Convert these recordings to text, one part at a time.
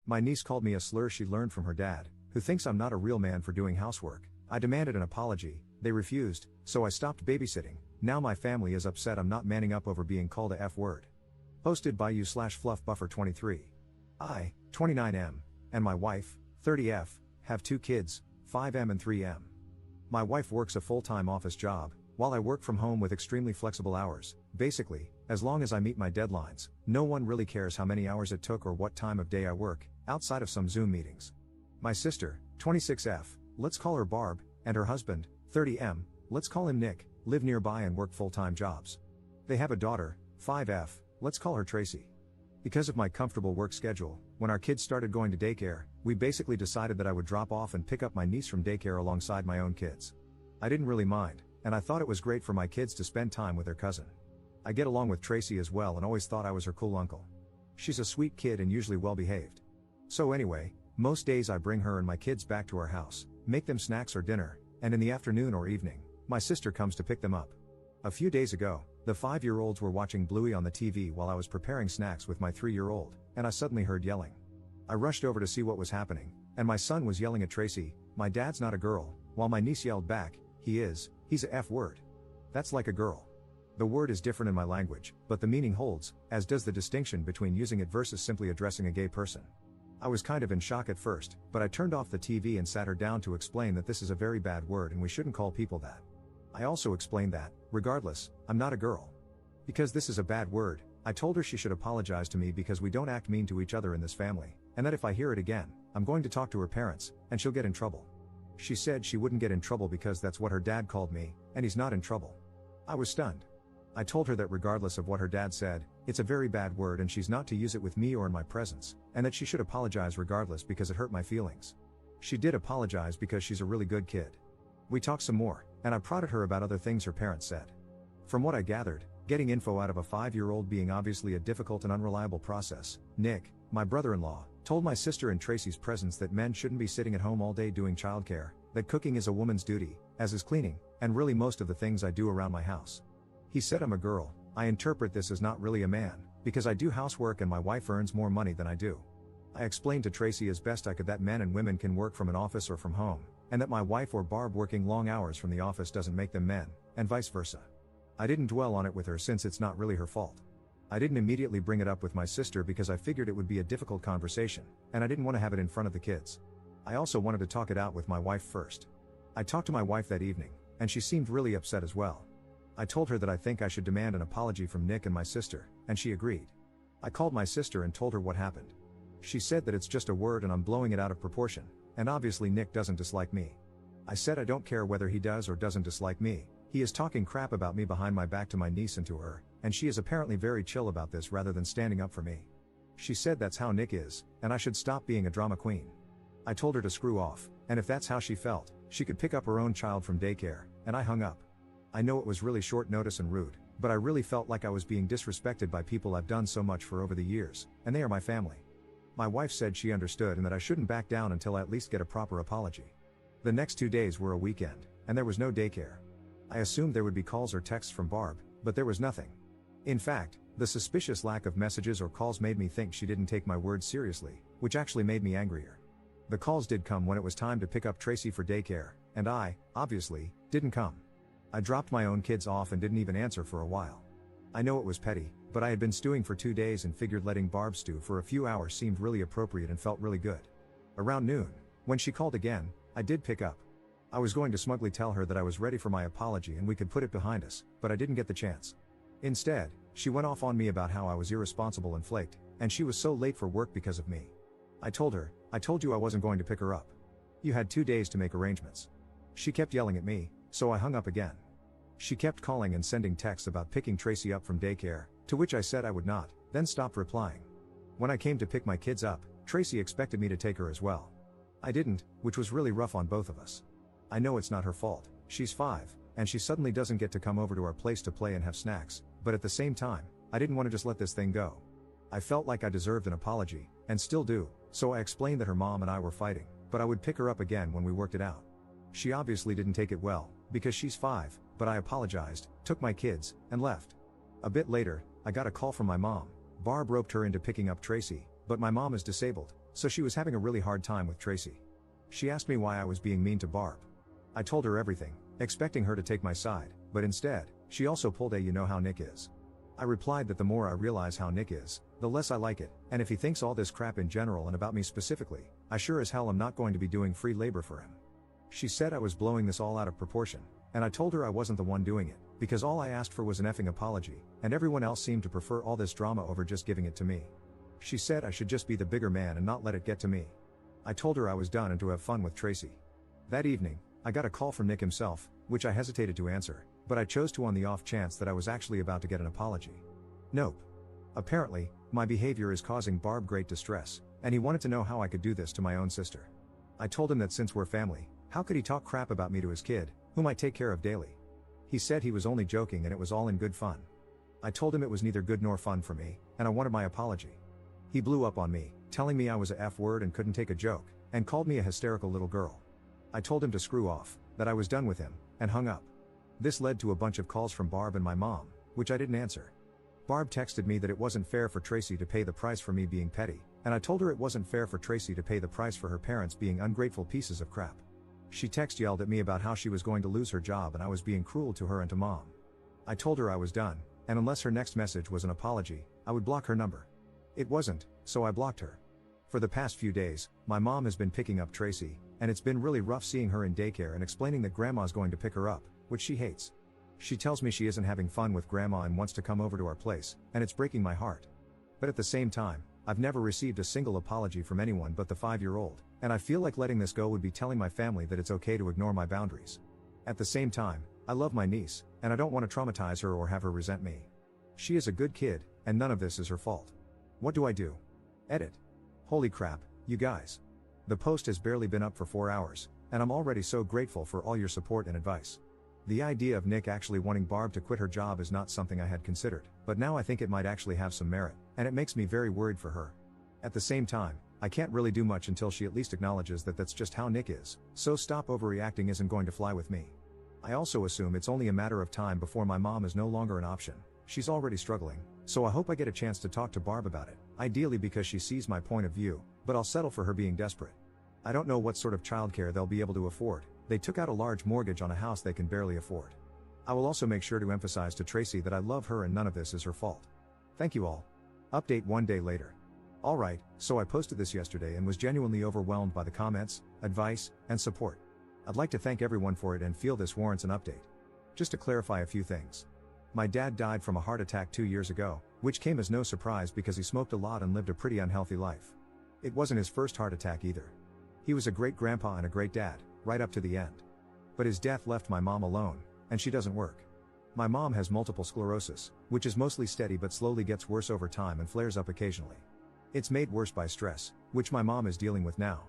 My niece called me a slur she learned from her dad, who thinks I'm not a real man for doing housework. I demanded an apology, they refused, so I stopped babysitting. Now my family is upset I'm not manning up over being called a F-word. Posted by you/fluffbuffer23. I, 29M, and my wife, 30F, have 2 kids, 5M and 3M. My wife works a full-time office job, while I work from home with extremely flexible hours. Basically, as long as I meet my deadlines, no one really cares how many hours it took or what time of day I work, outside of some Zoom meetings. My sister, 26F, let's call her Barb, and her husband, 30M, let's call him Nick, live nearby and work full-time jobs. They have a daughter, 5F, let's call her Tracy. Because of my comfortable work schedule, when our kids started going to daycare, we basically decided that I would drop off and pick up my niece from daycare alongside my own kids. I didn't really mind, and I thought it was great for my kids to spend time with their cousin. I get along with Tracy as well and always thought I was her cool uncle. She's a sweet kid and usually well behaved. So anyway, most days I bring her and my kids back to our house, make them snacks or dinner, and in the afternoon or evening, my sister comes to pick them up. A few days ago, the 5-year-olds were watching Bluey on the TV while I was preparing snacks with my 3-year-old, and I suddenly heard yelling. I rushed over to see what was happening, and my son was yelling at Tracy, "My dad's not a girl," while my niece yelled back, he's a F-word. That's like a girl. The word is different in my language, but the meaning holds, as does the distinction between using it versus simply addressing a gay person. I was kind of in shock at first, but I turned off the TV and sat her down to explain that this is a very bad word and we shouldn't call people that. I also explained that, regardless, I'm not a girl. Because this is a bad word, I told her she should apologize to me because we don't act mean to each other in this family, and that if I hear it again, I'm going to talk to her parents, and she'll get in trouble. She said she wouldn't get in trouble because that's what her dad called me, and he's not in trouble. I was stunned. I told her that regardless of what her dad said, it's a very bad word and she's not to use it with me or in my presence, and that she should apologize regardless because it hurt my feelings. She did apologize because she's a really good kid. We talked some more, and I prodded her about other things her parents said. From what I gathered, getting info out of a 5-year-old being obviously a difficult and unreliable process, Nick, my brother-in-law, told my sister in Tracy's presence that men shouldn't be sitting at home all day doing childcare, that cooking is a woman's duty, as is cleaning, and really most of the things I do around my house. He said I'm a girl. I interpret this as not really a man, because I do housework and my wife earns more money than I do. I explained to Tracy as best I could that men and women can work from an office or from home, and that my wife or Barb working long hours from the office doesn't make them men, and vice versa. I didn't dwell on it with her since it's not really her fault. I didn't immediately bring it up with my sister because I figured it would be a difficult conversation, and I didn't want to have it in front of the kids. I also wanted to talk it out with my wife first. I talked to my wife that evening, and she seemed really upset as well. I told her that I think I should demand an apology from Nick and my sister, and she agreed. I called my sister and told her what happened. She said that it's just a word and I'm blowing it out of proportion, and obviously Nick doesn't dislike me. I said I don't care whether he does or doesn't dislike me, he is talking crap about me behind my back to my niece and to her, and she is apparently very chill about this rather than standing up for me. She said that's how Nick is, and I should stop being a drama queen. I told her to screw off, and if that's how she felt, she could pick up her own child from daycare, and I hung up. I know it was really short notice and rude, but I really felt like I was being disrespected by people I've done so much for over the years, and they are my family. My wife said she understood and that I shouldn't back down until I at least get a proper apology. The next 2 days were a weekend, and there was no daycare. I assumed there would be calls or texts from Barb, but there was nothing. In fact, the suspicious lack of messages or calls made me think she didn't take my words seriously, which actually made me angrier. The calls did come when it was time to pick up Tracy for daycare, and I, obviously, didn't come. I dropped my own kids off and didn't even answer for a while. I know it was petty, but I had been stewing for 2 days and figured letting Barb stew for a few hours seemed really appropriate and felt really good. Around noon, when she called again, I did pick up. I was going to smugly tell her that I was ready for my apology and we could put it behind us, but I didn't get the chance. Instead, she went off on me about how I was irresponsible and flaked, and she was so late for work because of me. I told her, "I told you I wasn't going to pick her up. You had 2 days to make arrangements." She kept yelling at me, so I hung up again. She kept calling and sending texts about picking Tracy up from daycare, to which I said I would not, then stopped replying. When I came to pick my kids up, Tracy expected me to take her as well. I didn't, which was really rough on both of us. I know it's not her fault, she's 5, and she suddenly doesn't get to come over to our place to play and have snacks, but at the same time, I didn't want to just let this thing go. I felt like I deserved an apology, and still do, so I explained that her mom and I were fighting, but I would pick her up again when we worked it out. She obviously didn't take it well, because she's 5, but I apologized, took my kids, and left. A bit later, I got a call from my mom. Barb roped her into picking up Tracy, but my mom is disabled, so she was having a really hard time with Tracy. She asked me why I was being mean to Barb. I told her everything, expecting her to take my side, but instead, she also pulled a "you know how Nick is." I replied that the more I realize how Nick is, the less I like it, and if he thinks all this crap in general and about me specifically, I sure as hell am not going to be doing free labor for him. She said I was blowing this all out of proportion, and I told her I wasn't the one doing it, because all I asked for was an effing apology, and everyone else seemed to prefer all this drama over just giving it to me. She said I should just be the bigger man and not let it get to me. I told her I was done and to have fun with Tracy. That evening, I got a call from Nick himself, which I hesitated to answer, but I chose to on the off chance that I was actually about to get an apology. Nope. Apparently, my behavior is causing Barb great distress, and he wanted to know how I could do this to my own sister. I told him that since we're family, how could he talk crap about me to his kid, whom I take care of daily? He said he was only joking and it was all in good fun. I told him it was neither good nor fun for me, and I wanted my apology. He blew up on me, telling me I was a F-word and couldn't take a joke, and called me a hysterical little girl. I told him to screw off, that I was done with him, and hung up. This led to a bunch of calls from Barb and my mom, which I didn't answer. Barb texted me that it wasn't fair for Tracy to pay the price for me being petty, and I told her it wasn't fair for Tracy to pay the price for her parents being ungrateful pieces of crap. She yelled at me about how she was going to lose her job and I was being cruel to her and to mom. I told her I was done, and unless her next message was an apology, I would block her number. It wasn't, so I blocked her. For the past few days, my mom has been picking up Tracy, and it's been really rough seeing her in daycare and explaining that grandma's going to pick her up, which she hates. She tells me she isn't having fun with grandma and wants to come over to our place, and it's breaking my heart. But at the same time, I've never received a single apology from anyone but the 5-year-old, and I feel like letting this go would be telling my family that it's okay to ignore my boundaries. At the same time, I love my niece, and I don't want to traumatize her or have her resent me. She is a good kid, and none of this is her fault. What do I do? Edit. Holy crap, you guys. The post has barely been up for 4 hours, and I'm already so grateful for all your support and advice. The idea of Nick actually wanting Barb to quit her job is not something I had considered, but now I think it might actually have some merit, and it makes me very worried for her. At the same time, I can't really do much until she at least acknowledges that that's just how Nick is, so stop overreacting isn't going to fly with me. I also assume it's only a matter of time before my mom is no longer an option. She's already struggling, so I hope I get a chance to talk to Barb about it, ideally because she sees my point of view, but I'll settle for her being desperate. I don't know what sort of childcare they'll be able to afford. They took out a large mortgage on a house they can barely afford. I will also make sure to emphasize to Tracy that I love her and none of this is her fault. Thank you all. Update 1 day later. Alright, so I posted this yesterday and was genuinely overwhelmed by the comments, advice, and support. I'd like to thank everyone for it and feel this warrants an update. Just to clarify a few things. My dad died from a heart attack 2 years ago, which came as no surprise because he smoked a lot and lived a pretty unhealthy life. It wasn't his first heart attack either. He was a great grandpa and a great dad, right up to the end. But his death left my mom alone, and she doesn't work. My mom has multiple sclerosis, which is mostly steady but slowly gets worse over time and flares up occasionally. It's made worse by stress, which my mom is dealing with now.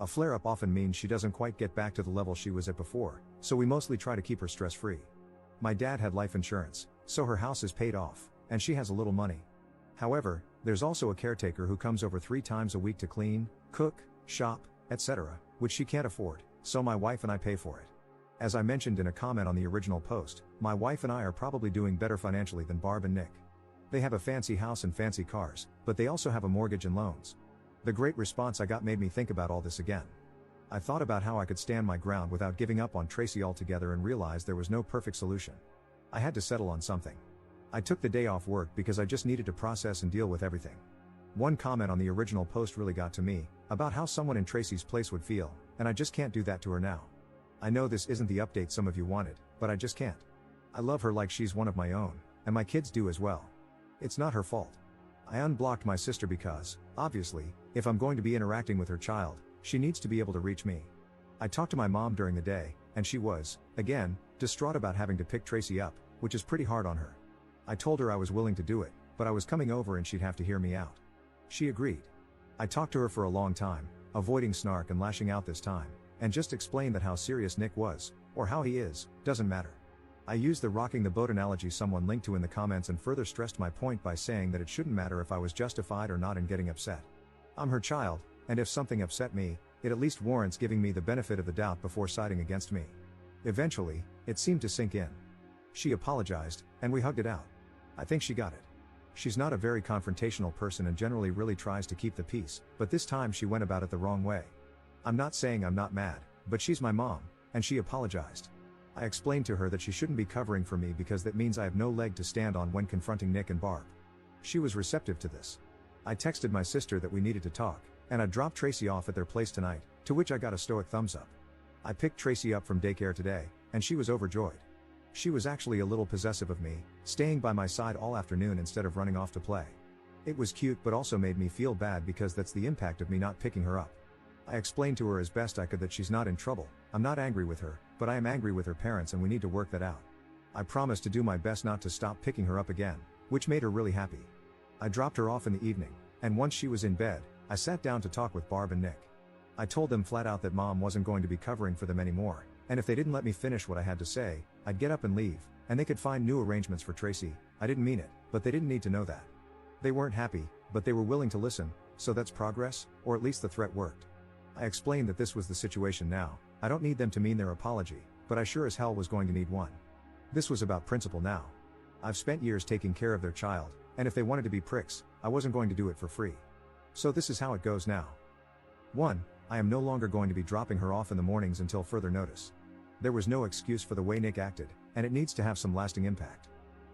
A flare-up often means she doesn't quite get back to the level she was at before, so we mostly try to keep her stress-free. My dad had life insurance, so her house is paid off, and she has a little money. However, there's also a caretaker who comes over 3 times a week to clean, cook, shop, etc., which she can't afford, so my wife and I pay for it. As I mentioned in a comment on the original post, my wife and I are probably doing better financially than Barb and Nick. They have a fancy house and fancy cars, but they also have a mortgage and loans. The great response I got made me think about all this again. I thought about how I could stand my ground without giving up on Tracy altogether and realized there was no perfect solution. I had to settle on something. I took the day off work because I just needed to process and deal with everything. One comment on the original post really got to me, about how someone in Tracy's place would feel, and I just can't do that to her now. I know this isn't the update some of you wanted, but I just can't. I love her like she's one of my own, and my kids do as well. It's not her fault. I unblocked my sister because, obviously, if I'm going to be interacting with her child, she needs to be able to reach me. I talked to my mom during the day, and she was, again, distraught about having to pick Tracy up, which is pretty hard on her. I told her I was willing to do it, but I was coming over and she'd have to hear me out. She agreed. I talked to her for a long time, avoiding snark and lashing out this time, and just explained that how serious Nick was, or how he is, doesn't matter. I used the rocking the boat analogy someone linked to in the comments and further stressed my point by saying that it shouldn't matter if I was justified or not in getting upset. I'm her child, and if something upset me, it at least warrants giving me the benefit of the doubt before siding against me. Eventually, it seemed to sink in. She apologized, and we hugged it out. I think she got it. She's not a very confrontational person and generally really tries to keep the peace, but this time she went about it the wrong way. I'm not saying I'm not mad, but she's my mom, and she apologized. I explained to her that she shouldn't be covering for me because that means I have no leg to stand on when confronting Nick and Barb. She was receptive to this. I texted my sister that we needed to talk, and I'd drop Tracy off at their place tonight, to which I got a stoic thumbs up. I picked Tracy up from daycare today, and she was overjoyed. She was actually a little possessive of me, staying by my side all afternoon instead of running off to play. It was cute but also made me feel bad because that's the impact of me not picking her up. I explained to her as best I could that she's not in trouble. I'm not angry with her, but I am angry with her parents and we need to work that out. I promised to do my best not to stop picking her up again, which made her really happy. I dropped her off in the evening, and once she was in bed, I sat down to talk with Barb and Nick. I told them flat out that mom wasn't going to be covering for them anymore, and if they didn't let me finish what I had to say, I'd get up and leave, and they could find new arrangements for Tracy. I didn't mean it, but they didn't need to know that. They weren't happy, but they were willing to listen, so that's progress, or at least the threat worked. I explained that this was the situation now. I don't need them to mean their apology, but I sure as hell was going to need one. This was about principle now. I've spent years taking care of their child, and if they wanted to be pricks, I wasn't going to do it for free. So this is how it goes now. 1. I am no longer going to be dropping her off in the mornings until further notice. There was no excuse for the way Nick acted, and it needs to have some lasting impact.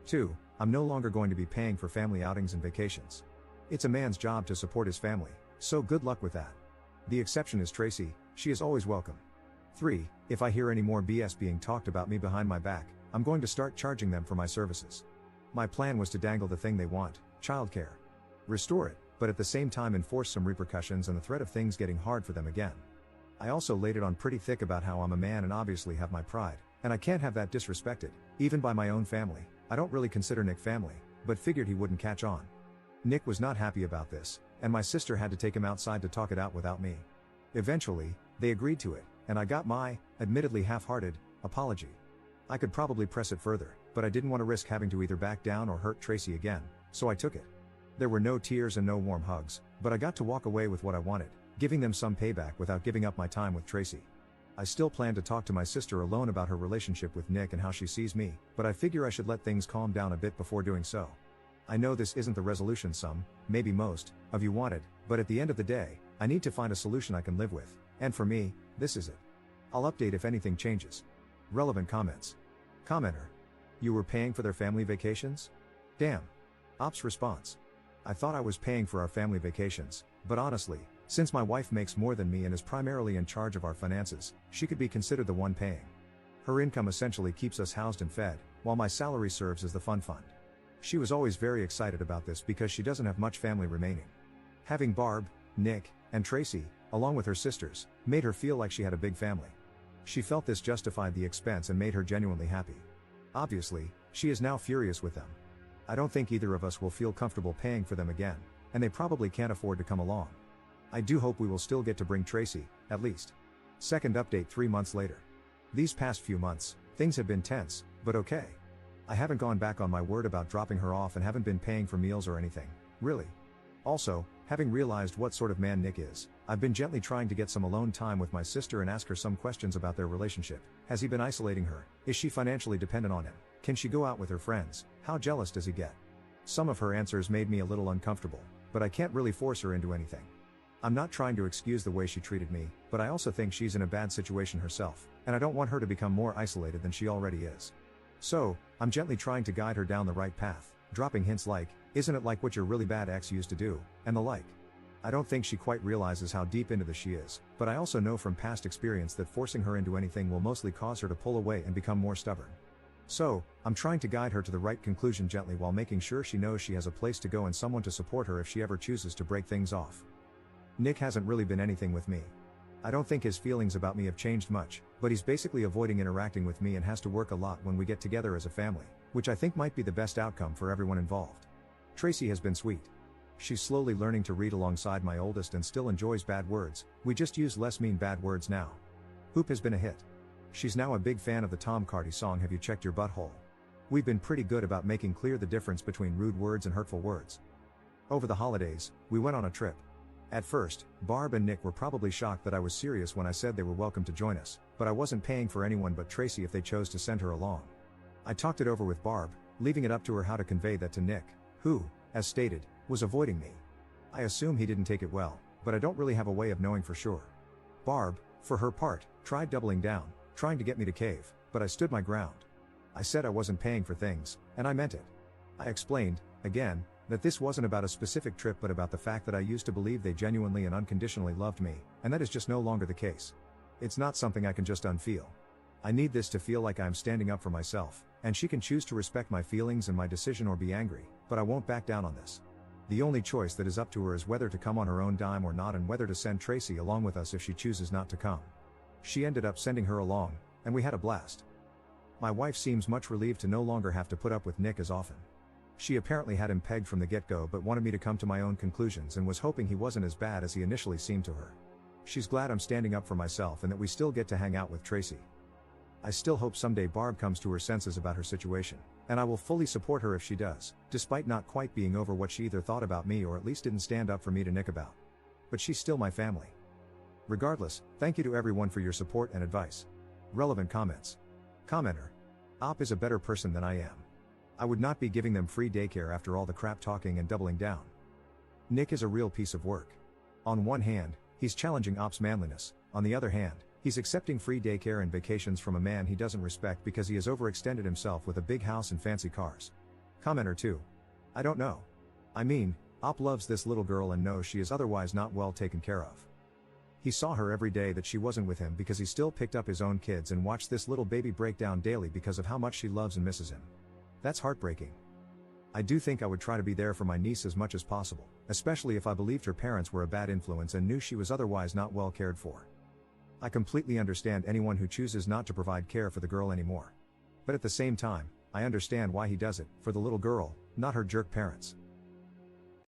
2. I'm no longer going to be paying for family outings and vacations. It's a man's job to support his family, so good luck with that. The exception is Tracy, she is always welcome. 3. If I hear any more BS being talked about me behind my back, I'm going to start charging them for my services. My plan was to dangle the thing they want, childcare. Restore it, but at the same time enforce some repercussions and the threat of things getting hard for them again. I also laid it on pretty thick about how I'm a man and obviously have my pride, and I can't have that disrespected, even by my own family. I don't really consider Nick family, but figured he wouldn't catch on. Nick was not happy about this, and my sister had to take him outside to talk it out without me. Eventually, they agreed to it, and I got my, admittedly half-hearted, apology. I could probably press it further, but I didn't want to risk having to either back down or hurt Tracy again, so I took it. There were no tears and no warm hugs, but I got to walk away with what I wanted, giving them some payback without giving up my time with Tracy. I still plan to talk to my sister alone about her relationship with Nick and how she sees me, but I figure I should let things calm down a bit before doing so. I know this isn't the resolution some, maybe most, of you wanted, but at the end of the day, I need to find a solution I can live with, and for me, this is it. I'll update if anything changes. Relevant comments. Commenter. You were paying for their family vacations? Damn. Ops response. I thought I was paying for our family vacations, but honestly, since my wife makes more than me and is primarily in charge of our finances, she could be considered the one paying. Her income essentially keeps us housed and fed, while my salary serves as the fun fund. She was always very excited about this because she doesn't have much family remaining. Having Barb, Nick, and Tracy, along with her sisters, made her feel like she had a big family. She felt this justified the expense and made her genuinely happy. Obviously, she is now furious with them. I don't think either of us will feel comfortable paying for them again, and they probably can't afford to come along. I do hope we will still get to bring Tracy, at least. Second update 3 months later. These past few months, things have been tense, but okay. I haven't gone back on my word about dropping her off and haven't been paying for meals or anything, really. Also, having realized what sort of man Nick is, I've been gently trying to get some alone time with my sister and ask her some questions about their relationship. Has he been isolating her? Is she financially dependent on him? Can she go out with her friends? How jealous does he get? Some of her answers made me a little uncomfortable, but I can't really force her into anything. I'm not trying to excuse the way she treated me, but I also think she's in a bad situation herself, and I don't want her to become more isolated than she already is. So, I'm gently trying to guide her down the right path, dropping hints like, "Isn't it like what your really bad ex used to do?" and the like. I don't think she quite realizes how deep into this she is, but I also know from past experience that forcing her into anything will mostly cause her to pull away and become more stubborn. So, I'm trying to guide her to the right conclusion gently while making sure she knows she has a place to go and someone to support her if she ever chooses to break things off. Nick hasn't really been anything with me. I don't think his feelings about me have changed much, but he's basically avoiding interacting with me and has to work a lot when we get together as a family, which I think might be the best outcome for everyone involved. Tracy has been sweet. She's slowly learning to read alongside my oldest and still enjoys bad words. We just use less mean bad words now. Hoop has been a hit. She's now a big fan of the Tom Carty song Have You Checked Your Butthole? We've been pretty good about making clear the difference between rude words and hurtful words. Over the holidays, we went on a trip. At first, Barb and Nick were probably shocked that I was serious when I said they were welcome to join us, but I wasn't paying for anyone but Tracy if they chose to send her along. I talked it over with Barb, leaving it up to her how to convey that to Nick, who, as stated, was avoiding me. I assume he didn't take it well, but I don't really have a way of knowing for sure. Barb, for her part, tried doubling down, trying to get me to cave, but I stood my ground. I said I wasn't paying for things, and I meant it. I explained, again, that this wasn't about a specific trip but about the fact that I used to believe they genuinely and unconditionally loved me, and that is just no longer the case. It's not something I can just unfeel. I need this to feel like I'm standing up for myself, and she can choose to respect my feelings and my decision or be angry, but I won't back down on this. The only choice that is up to her is whether to come on her own dime or not, and whether to send Tracy along with us if she chooses not to come. She ended up sending her along, and we had a blast. My wife seems much relieved to no longer have to put up with Nick as often. She apparently had him pegged from the get-go but wanted me to come to my own conclusions and was hoping he wasn't as bad as he initially seemed to her. She's glad I'm standing up for myself and that we still get to hang out with Tracy. I still hope someday Barb comes to her senses about her situation, and I will fully support her if she does, despite not quite being over what she either thought about me or at least didn't stand up for me to Nick about. But she's still my family. Regardless, thank you to everyone for your support and advice. Relevant comments. Commenter. Op is a better person than I am. I would not be giving them free daycare after all the crap talking and doubling down. Nick is a real piece of work. On one hand, he's challenging Op's manliness, on the other hand, he's accepting free daycare and vacations from a man he doesn't respect because he has overextended himself with a big house and fancy cars. Commenter 2. I don't know. I mean, Op loves this little girl and knows she is otherwise not well taken care of. He saw her every day that she wasn't with him because he still picked up his own kids and watched this little baby break down daily because of how much she loves and misses him. That's heartbreaking. I do think I would try to be there for my niece as much as possible, especially if I believed her parents were a bad influence and knew she was otherwise not well cared for. I completely understand anyone who chooses not to provide care for the girl anymore. But at the same time, I understand why he does it, for the little girl, not her jerk parents.